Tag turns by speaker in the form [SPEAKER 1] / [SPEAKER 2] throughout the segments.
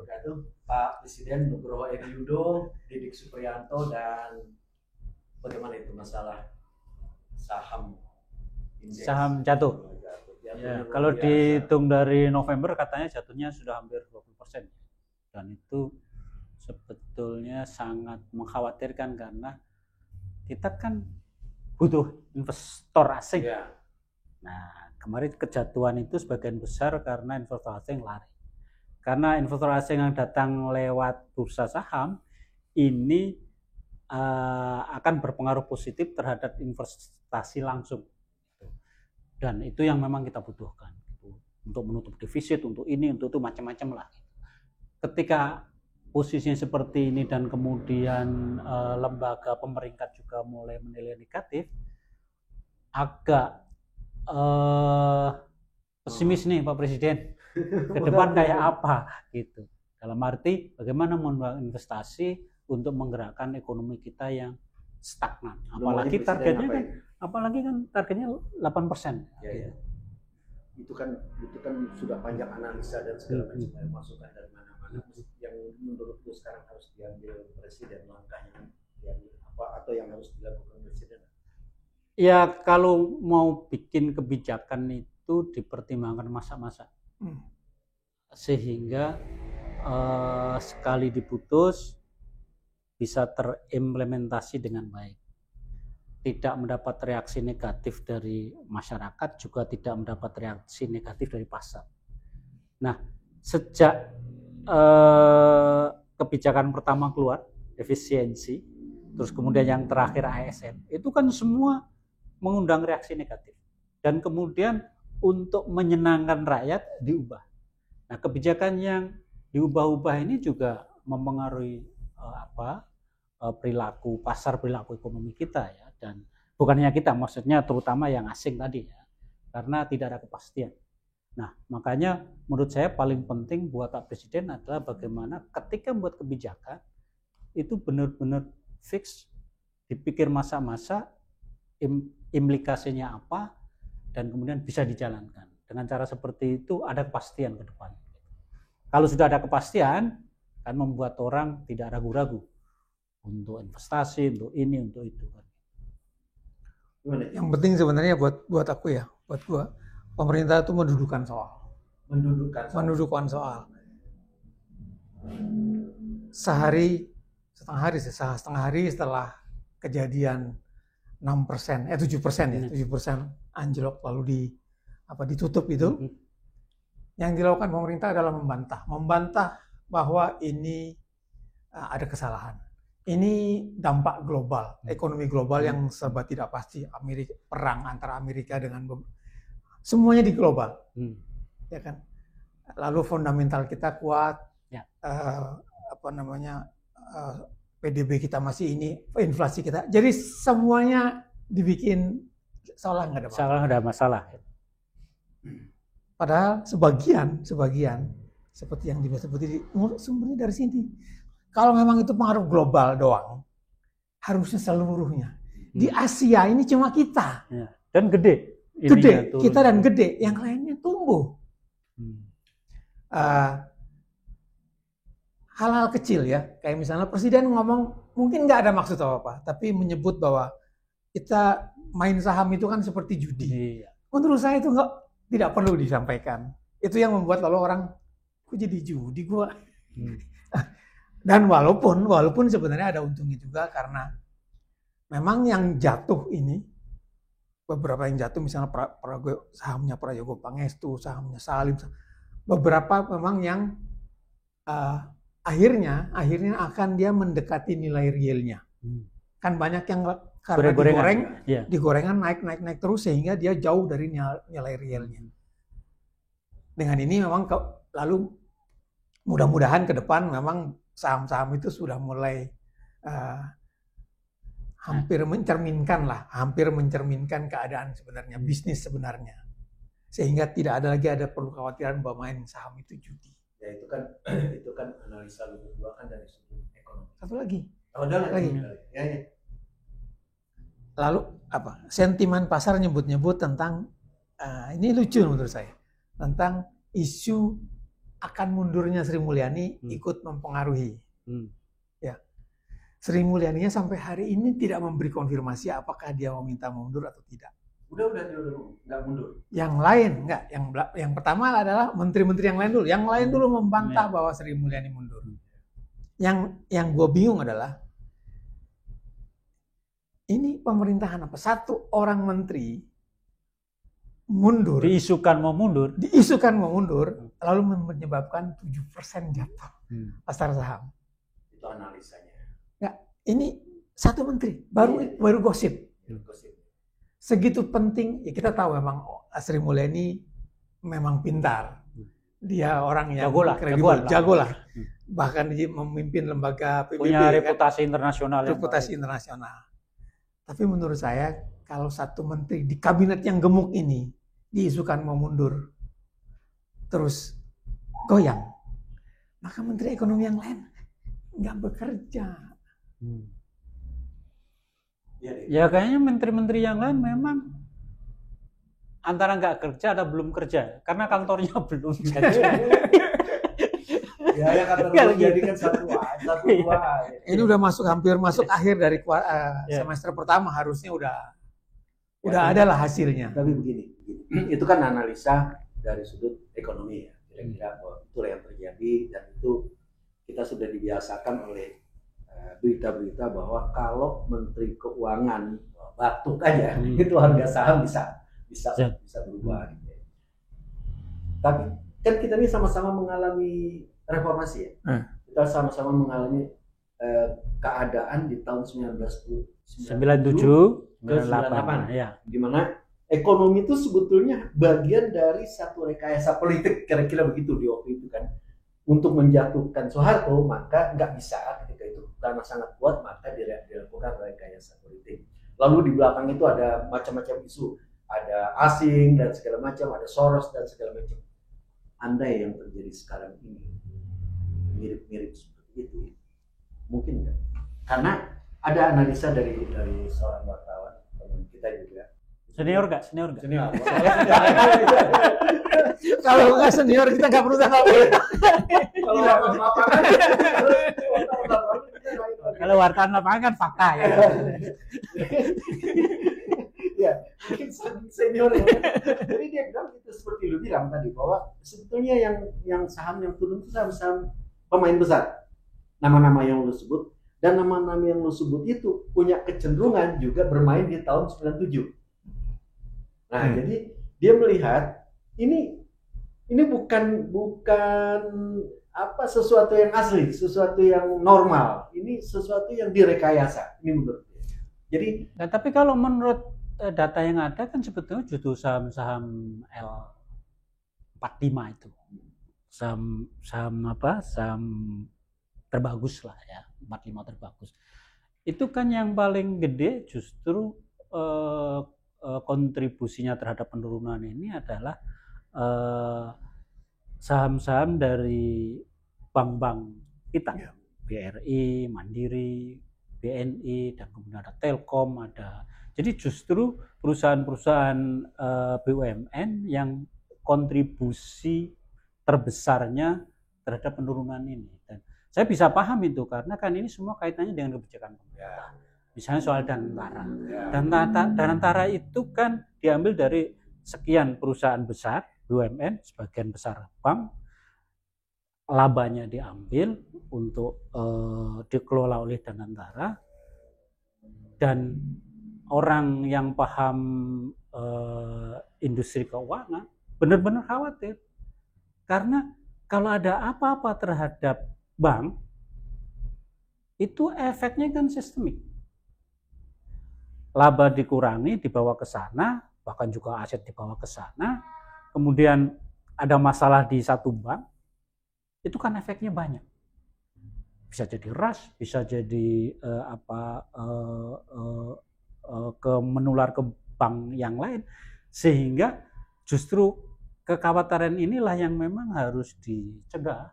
[SPEAKER 1] wabarakatuh. Pak Presiden Nugroho Edi Yudo, Didik Supriyanto, dan bagaimana itu masalah saham indeks?
[SPEAKER 2] Saham jatuh. Ya, kalau dihitung dari November katanya jatuhnya sudah hampir 20%. Dan itu sebetulnya sangat mengkhawatirkan karena kita kan butuh investor asing. Ya. Nah, kemarin kejatuhan itu sebagian besar karena investor asing lari. Karena investor asing yang datang lewat bursa saham ini akan berpengaruh positif terhadap investasi langsung. Dan itu yang memang kita butuhkan. Untuk menutup defisit, untuk ini, untuk itu macam-macam lah. Ketika posisinya seperti ini dan kemudian lembaga pemeringkat juga mulai menilai negatif, agak pesimis nih Pak Presiden. Ke depan kayak apa gitu. Dalam arti bagaimana membangun investasi untuk menggerakkan ekonomi kita yang stagnan. Apalagi targetnya 8%.
[SPEAKER 1] Ya. Itu kan sudah panjang analisa dan segala macam masukan dari mana-mana. Yang menurutku sekarang harus diambil Presiden, langkahnya diambil apa atau yang harus dilakukan Presiden?
[SPEAKER 2] Ya, kalau mau bikin kebijakan itu dipertimbangkan masa-masa. Sehingga sekali diputus bisa terimplementasi dengan baik, tidak mendapat reaksi negatif dari masyarakat, juga tidak mendapat reaksi negatif dari pasar. Nah, sejak kebijakan pertama keluar, efisiensi, terus kemudian yang terakhir ASN, itu kan semua mengundang reaksi negatif. Dan kemudian untuk menyenangkan rakyat diubah. Nah, kebijakan yang diubah-ubah ini juga mempengaruhi perilaku pasar, perilaku ekonomi kita ya, dan bukan hanya kita, maksudnya terutama yang asing tadi ya, karena tidak ada kepastian. Nah, makanya menurut saya paling penting buat Pak Presiden adalah bagaimana ketika membuat kebijakan itu benar-benar fix, dipikir masa-masa, implikasinya apa, dan kemudian bisa dijalankan. Dengan cara seperti itu ada kepastian ke depan. Kalau sudah ada kepastian, kan membuat orang tidak ragu-ragu untuk investasi, untuk ini, untuk itu.
[SPEAKER 3] Yang penting sebenarnya buat aku ya, buat gua, pemerintah itu mendudukkan soal. Setengah hari setelah kejadian 7% ya, 7% anjlok lalu ditutup itu. Yang dilakukan pemerintah adalah membantah bahwa ini ada kesalahan. Ini dampak global, ekonomi global yang serba tidak pasti. Perang antara Amerika dengan semuanya di global, ya kan. Lalu fundamental kita kuat, ya. PDB kita masih ini, inflasi kita. Jadi semuanya dibikin seolah nggak ada masalah. Padahal sebagian seperti yang disebut ini sumbernya dari sini. Kalau memang itu pengaruh global doang, harusnya seluruhnya. Di Asia ini cuma kita.
[SPEAKER 2] Ya. Dan gede
[SPEAKER 3] kita dan gede. Yang lainnya tumbuh. Hal-hal kecil ya, kayak misalnya Presiden ngomong mungkin nggak ada maksud apa-apa, tapi menyebut bahwa kita main saham itu kan seperti judi. Iya. Menurut saya itu tidak perlu disampaikan. Itu yang membuat lalu orang, kok jadi judi gua. Dan walaupun sebenarnya ada untungnya juga karena memang yang jatuh ini, beberapa yang jatuh misalnya sahamnya Prayogo Pangestu, sahamnya Salim, beberapa memang yang akhirnya akan dia mendekati nilai realnya. Kan banyak yang karena digorengan naik terus sehingga dia jauh dari nilai realnya. Dengan ini memang lalu mudah-mudahan ke depan memang saham-saham itu sudah mulai hampir mencerminkan keadaan sebenarnya, bisnis sebenarnya. Sehingga tidak ada perlu kekhawatiran bahwa main saham itu judi.
[SPEAKER 1] Ya itu kan analisa lu berdua kan dari sudut ekonomi.
[SPEAKER 3] Satu lagi.
[SPEAKER 1] Ya.
[SPEAKER 3] Lalu sentimen pasar nyebut-nyebut tentang ini lucu menurut saya, tentang isu akan mundurnya Sri Mulyani ikut mempengaruhi. Ya, Sri Mulyaninya sampai hari ini tidak memberi konfirmasi apakah dia meminta mundur atau tidak.
[SPEAKER 1] Udah dulu nggak mundur.
[SPEAKER 3] Yang lain nggak. Yang pertama adalah menteri-menteri yang lain dulu. Yang lain dulu membantah bahwa Sri Mulyani mundur. Yang gue bingung adalah ini pemerintahan apa? Satu orang menteri mundur,
[SPEAKER 2] diisukan mau mundur,
[SPEAKER 3] lalu menyebabkan 7% jatuh pasar saham.
[SPEAKER 1] Itu analisanya.
[SPEAKER 3] Nggak, ini satu menteri baru gosip. Segitu penting, ya kita tahu memang Sri Mulyani memang pintar. Dia orang yang kredibel, jago lah. Bahkan dia memimpin lembaga PBB,
[SPEAKER 2] punya reputasi internasional.
[SPEAKER 3] Internasional. Tapi menurut saya kalau satu menteri di kabinet yang gemuk ini diisukan mau mundur, terus goyang, maka menteri ekonomi yang lain nggak bekerja.
[SPEAKER 2] Ya kayaknya menteri-menteri yang lain memang antara nggak kerja atau belum kerja karena kantornya belum jadi.
[SPEAKER 1] Ya kantor jadi kan satu dua.
[SPEAKER 3] Ini udah hampir masuk akhir dari semester pertama, harusnya udah ada lah hasilnya.
[SPEAKER 1] Tapi begini, itu kan analisa dari sudut ekonomi ya, kira-kira itulah yang terjadi, dan itu kita sudah dibiasakan oleh berita-berita bahwa kalau Menteri Keuangan batuk aja itu harga saham bisa berubah. Gitu. Tapi kan kita ini sama-sama mengalami reformasi ya. Kita sama-sama mengalami keadaan di tahun
[SPEAKER 2] 97 ke 98 ya.
[SPEAKER 1] Di mana ekonomi itu sebetulnya bagian dari satu rekayasa politik, kira-kira begitu di waktu itu kan. Untuk menjatuhkan Soeharto, maka nggak bisa ketika itu karena sangat kuat, maka dilakukan rekayasa politik. Lalu di belakang itu ada macam-macam isu, ada asing dan segala macam, ada Soros dan segala macam. Andai yang terjadi sekarang ini mirip-mirip seperti itu, mungkin nggak? Karena ada analisa dari seorang wartawan teman kita juga.
[SPEAKER 2] Senior nggak?
[SPEAKER 3] Kalau nggak senior kita nggak perlu tahu.
[SPEAKER 2] Kalau wartawan lapangan kan fakta ya.
[SPEAKER 1] Ya, mungkin senior ya. Jadi dia bilang itu seperti lu bilang tadi bahwa sebetulnya yang saham yang turun itu saham pemain besar. Nama-nama yang lu sebut dan nama-nama yang lu sebut itu punya kecenderungan juga bermain di tahun 97. Nah, jadi dia melihat ini bukan sesuatu yang asli, sesuatu yang normal. Ini sesuatu yang direkayasa. Ini menurut dia. Jadi,
[SPEAKER 2] tapi kalau menurut data yang ada kan sebetulnya justru saham L45 itu. Saham terbagus lah ya, 45 terbagus. Itu kan yang paling gede justru kontribusinya terhadap penurunan ini adalah saham-saham dari bank-bank kita, BRI, Mandiri, BNI, dan kemudian ada Telkom, jadi justru perusahaan-perusahaan BUMN yang kontribusi terbesarnya terhadap penurunan ini. Dan saya bisa paham itu karena kan ini semua kaitannya dengan kebijakan pemerintah. Misalnya soal Danantara. Danantara itu kan diambil dari sekian perusahaan besar BUMN, sebagian besar bank, labanya diambil untuk dikelola oleh Danantara, dan orang yang paham industri keuangan benar-benar khawatir karena kalau ada apa-apa terhadap bank itu efeknya kan sistemik. Laba dikurangi, dibawa ke sana, bahkan juga aset dibawa ke sana. Kemudian ada masalah di satu bank, itu kan efeknya banyak. Bisa jadi rush, bisa jadi menular ke bank yang lain, sehingga justru kekhawatiran inilah yang memang harus dicegah.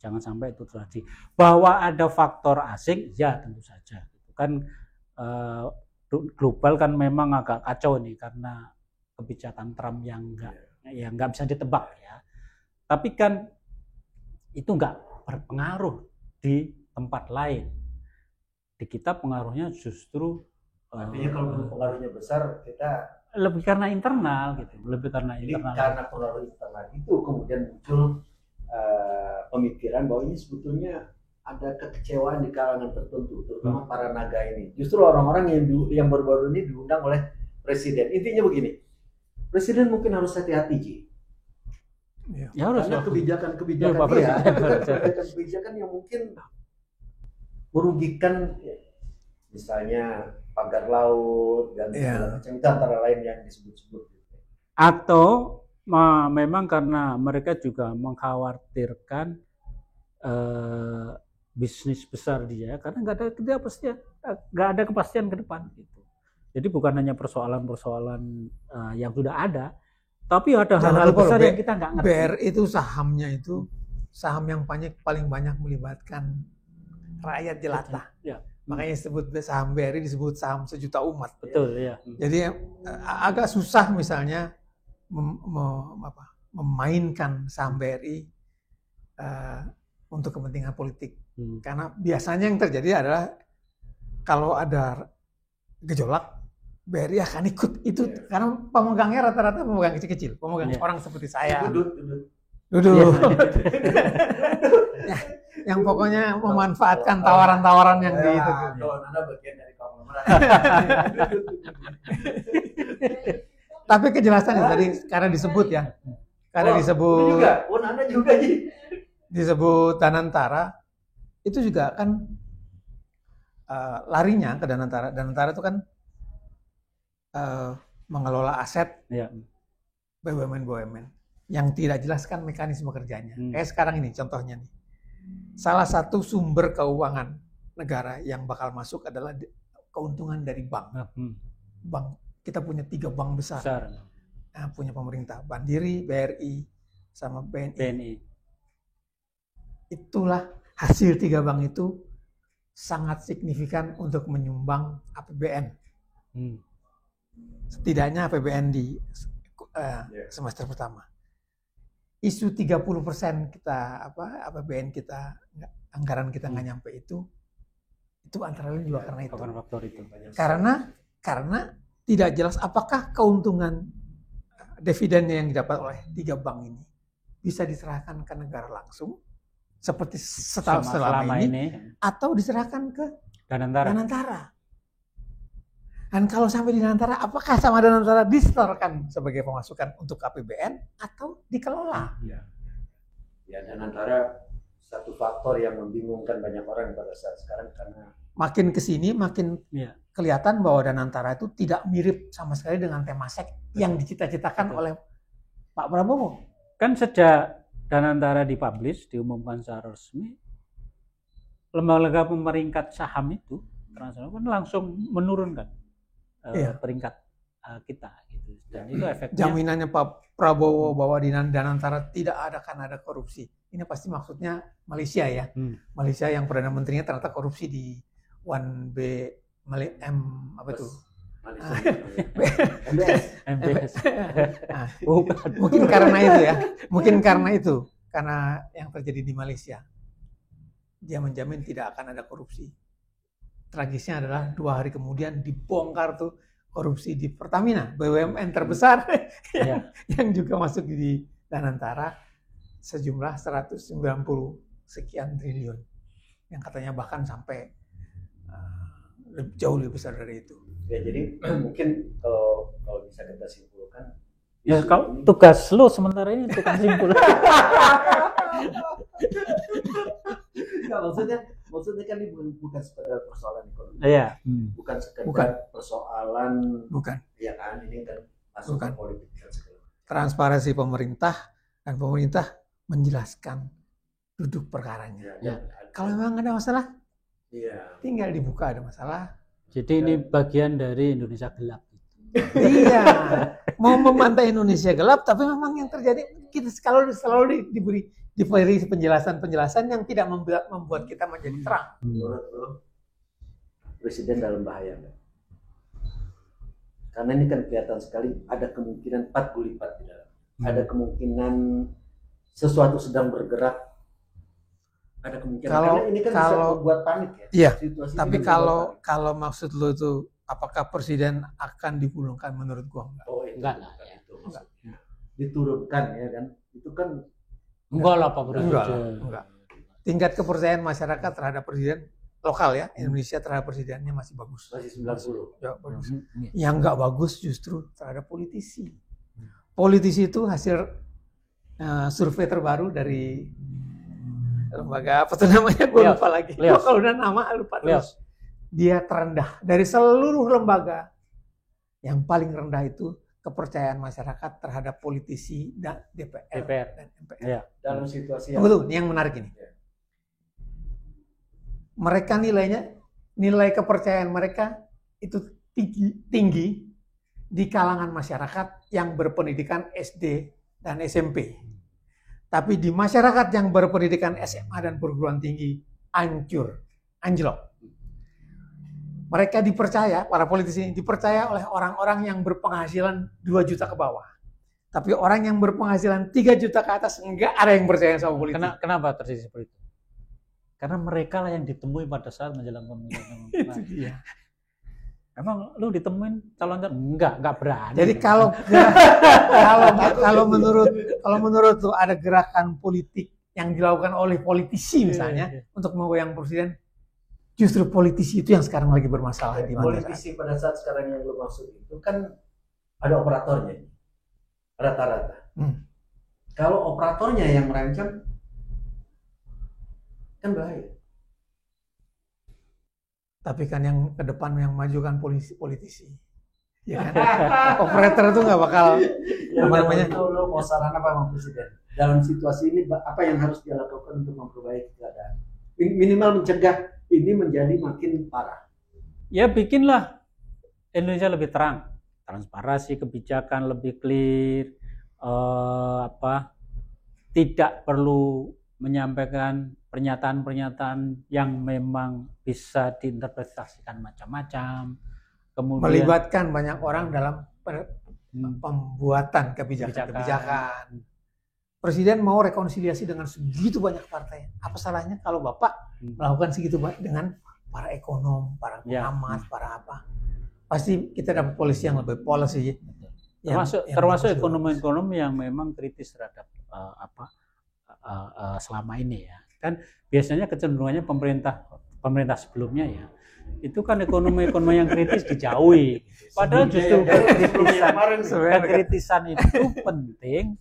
[SPEAKER 2] Jangan sampai itu terjadi. Bahwa ada faktor asing, ya tentu saja. Itu kan global kan memang agak kacau nih karena kebijakan Trump yang nggak bisa ditebak ya. Tapi kan itu nggak berpengaruh di tempat lain. Di kita pengaruhnya justru
[SPEAKER 1] artinya kalau pengaruhnya besar kita
[SPEAKER 2] lebih karena internal gitu, lebih karena
[SPEAKER 1] jadi
[SPEAKER 2] internal.
[SPEAKER 1] karena pengaruh internal itu kemudian muncul pemikiran bahwa ini sebetulnya ada kekecewaan di kalangan tertentu, terutama para naga ini. Justru orang-orang yang baru-baru ini diundang oleh presiden. Intinya begini, presiden mungkin harus hati-hati, Ji.
[SPEAKER 2] Ya harus.
[SPEAKER 1] Karena kebijakan-kebijakan kebijakan yang mungkin merugikan, misalnya pagar laut dan segala macam, itu antara lain yang disebut-sebut.
[SPEAKER 2] Atau memang karena mereka juga mengkhawatirkan bisnis besar dia, karena nggak ada kepastian ke depan gitu. Jadi bukan hanya persoalan-persoalan yang sudah ada, tapi ada hal-hal besar yang kita nggak ngerti.
[SPEAKER 3] BRI itu sahamnya itu saham yang paling banyak melibatkan rakyat jelata.
[SPEAKER 2] Ya.
[SPEAKER 3] Makanya disebut saham BRI disebut saham sejuta umat.
[SPEAKER 2] Betul ya.
[SPEAKER 3] Jadi agak susah misalnya memainkan saham BRI untuk kepentingan politik. Karena biasanya yang terjadi adalah kalau ada gejolak, BRI akan ikut itu karena pemegangnya rata-rata pemegang kecil-kecil, pemegang orang seperti saya. Duduk. Yang pokoknya memanfaatkan tawaran-tawaran yang di itu.
[SPEAKER 1] Anda bagian dari konglomerat.
[SPEAKER 3] Tapi kejelasannya tadi karena disebut ya. Karena disebut
[SPEAKER 1] Anda juga
[SPEAKER 3] disebut Danantara itu juga kan larinya ke Danantara. Danantara itu kan mengelola aset BUMN yang tidak jelaskan mekanisme kerjanya. Kayak sekarang ini contohnya nih. Salah satu sumber keuangan negara yang bakal masuk adalah keuntungan dari bank. Bank kita punya 3 bank besar. Nah, punya pemerintah, Mandiri, BRI, sama BNI. Itulah hasil 3 bank itu sangat signifikan untuk menyumbang APBN. Setidaknya APBN di semester pertama. Isu 30% kita APBN kita anggaran kita nggak nyampe itu antara lain juga karena itu.
[SPEAKER 2] Faktor itu.
[SPEAKER 3] Karena tidak jelas apakah keuntungan dividennya yang didapat oleh 3 bank ini bisa diserahkan ke negara langsung seperti selama ini atau diserahkan ke Danantara. Dan kalau sampai di Danantara, apakah sama Danantara disetorkan sebagai pemasukan untuk APBN atau dikelola?
[SPEAKER 1] Ya, Danantara satu faktor yang membingungkan banyak orang pada saat sekarang karena
[SPEAKER 3] makin kesini makin kelihatan bahwa Danantara itu tidak mirip sama sekali dengan Temasek yang dicita-citakan oleh Pak Prabowo.
[SPEAKER 2] Kan sejak Danantara diumumkan secara resmi, lembaga pemeringkat saham itu transnasional kan langsung menurunkan peringkat kita gitu. Dan itu efeknya
[SPEAKER 3] jaminannya Pak Prabowo bahwa di Danantara tidak ada korupsi. Ini pasti maksudnya Malaysia ya. Malaysia yang Perdana Menterinya ternyata korupsi di 1B apa itu?
[SPEAKER 1] MBS.
[SPEAKER 3] Mungkin karena itu ya. Karena yang terjadi di Malaysia. Dia menjamin tidak akan ada korupsi. Tragisnya adalah 2 hari kemudian dibongkar tuh korupsi di Pertamina, BUMN terbesar yang juga masuk di Danantara sejumlah 190 sekian triliun. Yang katanya bahkan sampai jauh lebih besar dari itu.
[SPEAKER 1] Ya, jadi mungkin kalau bisa kita simpulkan.
[SPEAKER 2] Ya kalau tugas lo sementara ini tukang simpul.
[SPEAKER 1] Maksudnya kan ini bukan sekedar persoalan ekonomi.
[SPEAKER 2] Iya.
[SPEAKER 1] Bukan sekedar persoalan.
[SPEAKER 3] Bukan.
[SPEAKER 1] Ya kan, ini kan masuk ke politik dan segala.
[SPEAKER 3] Transparansi pemerintah dan pemerintah menjelaskan duduk perkaranya. Kalau memang ada masalah, tinggal dibuka ada masalah.
[SPEAKER 2] Jadi ini bagian dari Indonesia gelap.
[SPEAKER 3] Iya, mau memantai Indonesia gelap, tapi memang yang terjadi kita selalu diberi penjelasan yang tidak membuat kita menjadi terang.
[SPEAKER 1] Menurut lo, presiden dalam bahaya nggak? Karena ini kan kelihatan sekali ada kemungkinan 4 gulipat di dalam. Ada kemungkinan sesuatu sedang bergerak Ada kemungkinan
[SPEAKER 3] Kalau-
[SPEAKER 1] karena ini kan
[SPEAKER 3] kalau-
[SPEAKER 1] bisa membuat panik ya.
[SPEAKER 3] Iya,
[SPEAKER 1] Situasi
[SPEAKER 3] tapi
[SPEAKER 1] ini membuat panik.
[SPEAKER 3] kalau maksud lo itu apakah presiden akan digulingkan, menurut gua enggak.
[SPEAKER 1] Oh, itu
[SPEAKER 2] Enggak
[SPEAKER 1] bukan
[SPEAKER 2] lah, ya.
[SPEAKER 1] itu maksudnya. Diturunkan ya kan. Itu kan
[SPEAKER 2] Enggak lah Pak
[SPEAKER 3] Enggak,
[SPEAKER 2] Presiden.
[SPEAKER 3] enggak. Tingkat kepercayaan masyarakat terhadap presiden lokal ya, Indonesia terhadap presidennya masih bagus.
[SPEAKER 1] masih 90.
[SPEAKER 3] Ya, bagus.
[SPEAKER 2] Iya.
[SPEAKER 3] Yang enggak bagus justru terhadap politisi. Politisi itu hasil survei terbaru dari lembaga apa tuh namanya, gue
[SPEAKER 2] Leos.
[SPEAKER 3] lupa lagi.
[SPEAKER 2] Leos.
[SPEAKER 3] Kalau udah nama lupa
[SPEAKER 2] Leos.
[SPEAKER 3] terus. Dia terendah dari seluruh lembaga. Yang paling rendah itu kepercayaan masyarakat terhadap politisi dan DPR. Dan MPR.
[SPEAKER 2] Iya.
[SPEAKER 1] Dalam situasi yang
[SPEAKER 3] Tunggu tuh, ini yang menarik ini.
[SPEAKER 1] Ya.
[SPEAKER 3] Mereka nilai kepercayaan mereka itu tinggi di kalangan masyarakat yang berpendidikan SD dan SMP. Tapi di masyarakat yang berpendidikan SMA dan perguruan tinggi anjlok. Mereka dipercaya, para politisi ini dipercaya oleh orang-orang yang berpenghasilan 2 juta ke bawah. Tapi orang yang berpenghasilan 3 juta ke atas enggak ada yang percaya sama politik.
[SPEAKER 2] Kenapa terjadi seperti itu? Karena mereka lah yang ditemui pada saat menjelang pemilihan.
[SPEAKER 3] Itu dia.
[SPEAKER 2] Emang lu ditemuin calon enggak berani.
[SPEAKER 3] Jadi kalau menurut tuh ada gerakan politik yang dilakukan oleh politisi misalnya untuk menggoyang presiden, justru politisi itu yang sekarang lagi bermasalah di mana.
[SPEAKER 1] politisi pada saat sekarang yang lo maksud itu kan ada operatornya rata-rata. Kalau operatornya yang merancang kan bahaya.
[SPEAKER 3] Tapi kan yang ke depan yang maju kan politisi. Ya kan? Operator itu nggak bakal
[SPEAKER 1] Ya,
[SPEAKER 3] apa namanya?
[SPEAKER 1] itu lo mau saran apa sama presiden dalam situasi ini, apa yang harus dia lakukan untuk memperbaiki keadaan, minimal mencegah ini menjadi makin parah.
[SPEAKER 2] Ya bikinlah Indonesia lebih terang, transparansi kebijakan lebih clear, tidak perlu menyampaikan pernyataan-pernyataan yang memang bisa diinterpretasikan macam-macam. Kemudian
[SPEAKER 3] Melibatkan banyak orang dalam pembuatan kebijakan. Presiden mau rekonsiliasi dengan segitu banyak partai. Apa salahnya kalau Bapak melakukan segitu banyak dengan para ekonom, para pengamat, para apa? Pasti kita dapat polisi yang lebih polos sih.
[SPEAKER 2] Termasuk ekonomi-ekonomi yang memang kritis terhadap selama ini ya. Kan biasanya kecenderungannya pemerintah sebelumnya ya. Itu kan ekonomi yang kritis dijauhi. Padahal justru kekritisan itu penting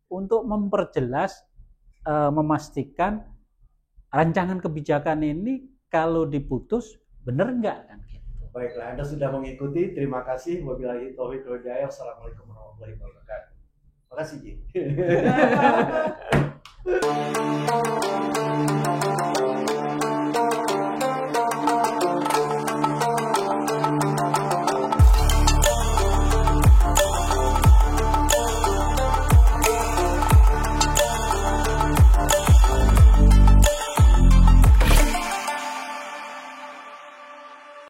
[SPEAKER 2] untuk memperjelas, memastikan rancangan kebijakan ini kalau diputus benar enggak kan gitu.
[SPEAKER 1] Baiklah, Anda sudah mengikuti. Terima kasih. Wabillahi taufiq wal hidayah. Wassalamualaikum warahmatullahi wabarakatuh. Terima kasih, Ji.